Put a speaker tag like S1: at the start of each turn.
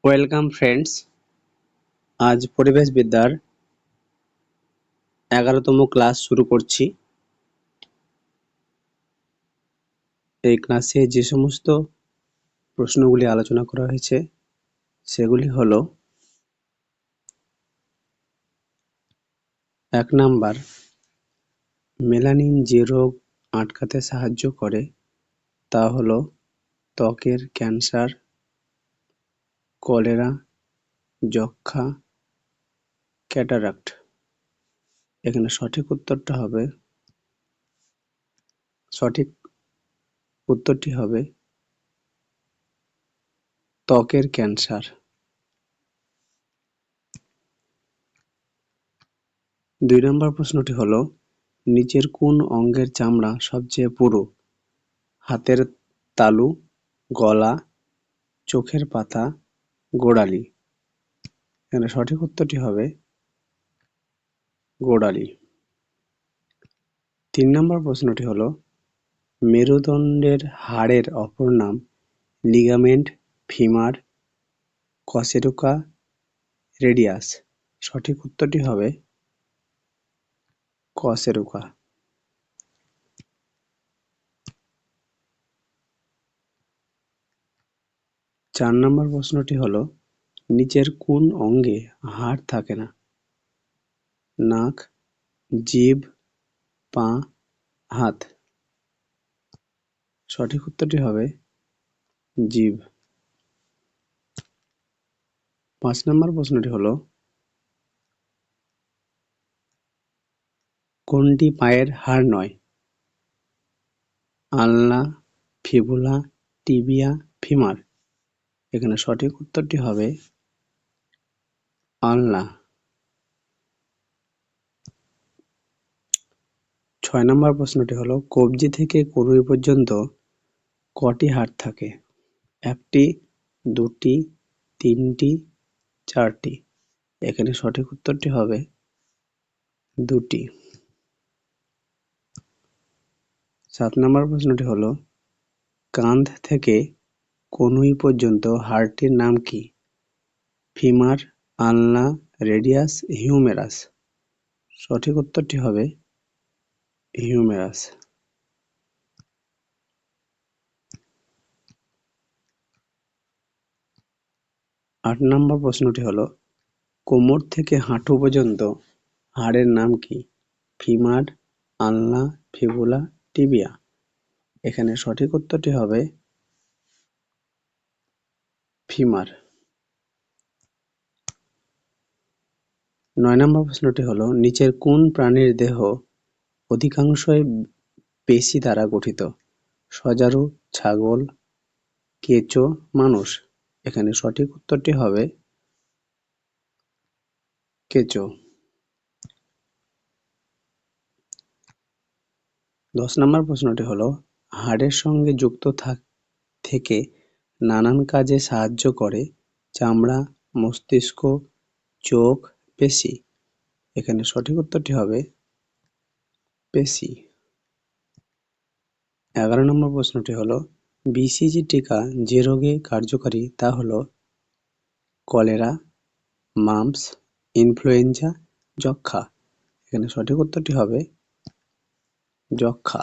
S1: Welcome friends, আজ পরিবেশ বিদ্যার 11তম ক্লাস শুরু করছি। এই ক্লাসে যে সমস্ত প্রশ্নগুলি আলোচনা করা হয়েছে সেগুলি হলো: 1 নাম্বার, মেলানিন যে রোগ আটকাতে সাহায্য করে তা হলো ত্বকের ক্যান্সার, কলেরা, যক্ষ্মা, ক্যাটারাক্ট। এখানে সঠিক উত্তরটি হবে ত্বকের ক্যান্সার। 2 নম্বর প্রশ্নটি হলো, নিচের কোন অঙ্গের চামড়া সবচেয়ে পুরু? হাতের তালু, গলা, চোখের পাতা, গোড়ালি। এখানে সঠিক উত্তরটি হবে গোড়ালি। 3 নম্বর প্রশ্নটি হলো, মেরুদণ্ডের হাড়ের অপর নাম লিগামেন্ট, ফিমার, কশেরুকা, রেডিয়াস। সঠিক উত্তরটি হবে কশেরুকা। 4 নম্বর প্রশ্নটি হলো, নিচের কোন অঙ্গে হাড় থাকে না? নাক, জিভ, পা, হাত। সঠিক উত্তরটি হবে জিভ। 5 নম্বর প্রশ্নটি হলো, কোনটি পায়ের হাড় নয়? আলনা, ফিবুলা, টিবিয়া, ফিমার। এখানে সঠিক উত্তরটি হবে আলনা। 6 নম্বর প্রশ্নটি হলো, কবজি থেকে কনুই পর্যন্ত কটি হাড় থাকে? 1টি, 2টি, 3টি, 4টি। এখানে সঠিক উত্তরটি হবে 2টি। 7 নম্বর প্রশ্নটি হলো, কাঁধ থেকে কনুই পর্যন্ত হাড়টির নাম কি? ফিমার, আলনা, রেডিয়াস, হিউমেরাস। সঠিক উত্তরটি হবে হিউমেরাস। 8 নম্বর প্রশ্নটি হলো, কোমর থেকে হাঁটু পর্যন্ত হাড়ের নাম কি? ফিমার, আলনা, ফিবুলা, টিবিয়া। এখানে সঠিক উত্তরটি হবে ফিমার। 9 নম্বর প্রশ্নটি হলো, নিচের কোন প্রাণীর দেহ অধিকাংশই পেশি দ্বারা গঠিত? সজারু, ছাগল, কেঁচো, মানুষ। এখানে সঠিক উত্তরটি হবে কেঁচো। 10 নম্বর প্রশ্নটি হলো, হাড়ের সঙ্গে যুক্ত থেকে নানান কাজে সাহায্য করে চামড়া, মস্তিষ্ক, চোখ, পেশি। এখানে সঠিক উত্তরটি হবে পেশি। 11 নম্বর প্রশ্নটি হলো, বিসিজি টিকা যে রোগে কার্যকারী তা হলো কলেরা, মাম্পস, ইনফ্লুয়েঞ্জা, যক্ষ্মা। এখানে সঠিক উত্তরটি হবে যক্ষ্মা।